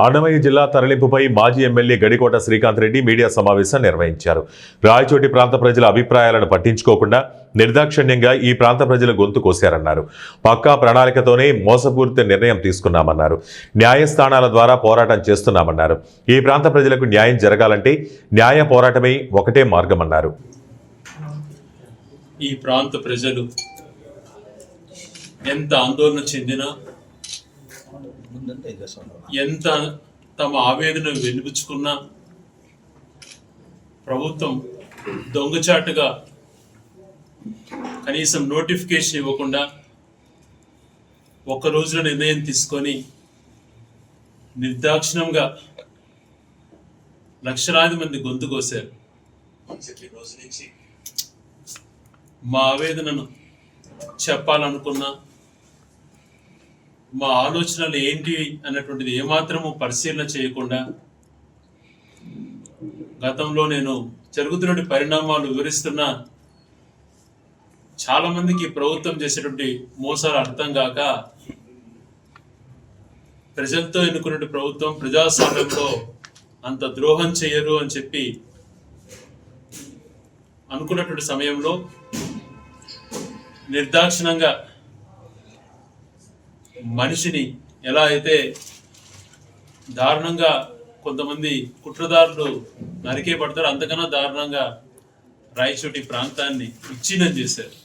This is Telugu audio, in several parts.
అన్నమయ్య జిల్లా తరలింపుపై మాజీ ఎమ్మెల్యే గడికోట శ్రీకాంత్ రెడ్డి మీడియా సమావేశం నిర్వహించారు. రాయచోటి ప్రాంత ప్రజల అభిప్రాయాలను పట్టించుకోకుండా నిర్దాక్షిణ్యంగా ఈ ప్రాంత ప్రజల గొంతు కోశారన్నారు. పక్కా ప్రణాళికతోనే మోసపూరిత నిర్ణయం తీసుకున్నామన్నారు. న్యాయస్థానాల ద్వారా పోరాటం చేస్తున్నామన్నారు. ఈ ప్రాంత ప్రజలకు న్యాయం జరగాలంటే న్యాయ పోరాటమే ఒకటే మార్గమన్నారు. ఈ ప్రాంత ప్రజలు ఎంత ఆందోళన చెందినా, ఎంత తమ ఆవేదన వెలిబుచ్చుకున్నా ప్రభుత్వం దొంగచాటుగా కనీసం నోటిఫికేషన్ ఇవ్వకుండా ఒక రోజులో నిర్ణయం తీసుకొని నిర్దాక్షిణంగా లక్షలాది మంది గొంతు కోశారు. మా ఆవేదనను చెప్పాలనుకున్నా, మా ఆలోచనలు ఏంటి అన్నటువంటిది ఏమాత్రము పరిశీలన చేయకుండా గతంలో నేను జరుగుతున్న పరిణామాలు వివరిస్తున్నా చాలా మందికి ప్రభుత్వం చేసేటువంటి మోసాలు అర్థం కాక ప్రజలతో ఎన్నుకున్న ప్రభుత్వం ప్రజాస్వామ్యంలో అంత ద్రోహం చేయరు అని చెప్పి అనుకున్నటువంటి సమయంలో నిర్దాక్షిణంగా మనిషిని ఎలా అయితే దారుణంగా కొంతమంది కుట్రదారులు నరికే పడతారు, అంతకన్నా దారుణంగా రాయచోటి ప్రాంతాన్ని విచ్ఛిన్నం చేశారు.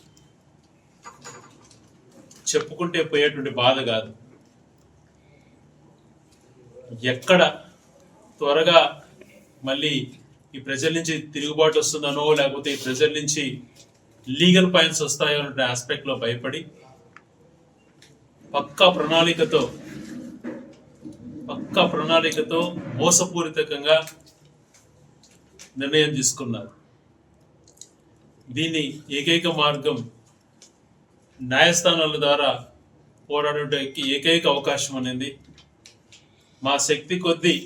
చెప్పుకుంటే పోయేటువంటి బాధ కాదు. ఎక్కడ త్వరగా మళ్ళీ ఈ ప్రజల నుంచి తిరుగుబాటు వస్తుందనో, లేకపోతే ఈ ప్రజల నుంచి లీగల్ పాయింట్స్ వస్తాయో అనే ఆస్పెక్ట్లో భయపడి పక్కా ప్రణాళికతో మోసపూరితంగా నిర్ణయం తీసుకున్నారు. దీన్ని ఏకైక మార్గం న్యాయస్థానాల ద్వారా పోరాడటానికి ఏకైక అవకాశం అనేది మా శక్తి కొద్దీ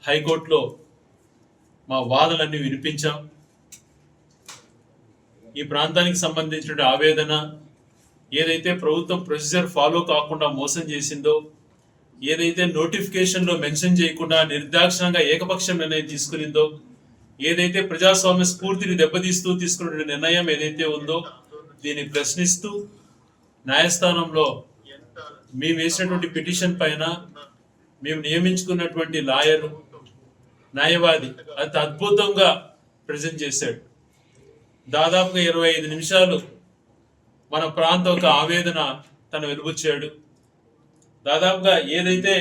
హైకోర్టులో మా వాదనలన్నీ వినిపించాం. ఈ ప్రాంతానికి సంబంధించిన ఆవేదన ఏదైతే ప్రభుత్వం ప్రొసీజర్ ఫాలో కాకుండా మోసం చేసిందో, ఏదైతే నోటిఫికేషన్లో మెన్షన్ చేయకుండా నిర్దాక్షిణంగా ఏకపక్ష నిర్ణయం తీసుకునిందో, ఏదైతే ప్రజాస్వామ్య స్ఫూర్తిని దెబ్బతీస్తూ తీసుకున్న నిర్ణయం ఏదైతే ఉందో దీన్ని ప్రశ్నిస్తూ న్యాయస్థానంలో మేము వేసినటువంటి పిటిషన్ పైన మేము నియమించుకున్నటువంటి లాయరు, న్యాయవాది అతి అద్భుతంగా ప్రజెంట్ చేశాడు. దాదాపుగా 25 నిమిషాలు మన ప్రాంత ఒక ఆవేదన తను వెలుబుచ్చాడు. దాదాపుగా ఏదైతే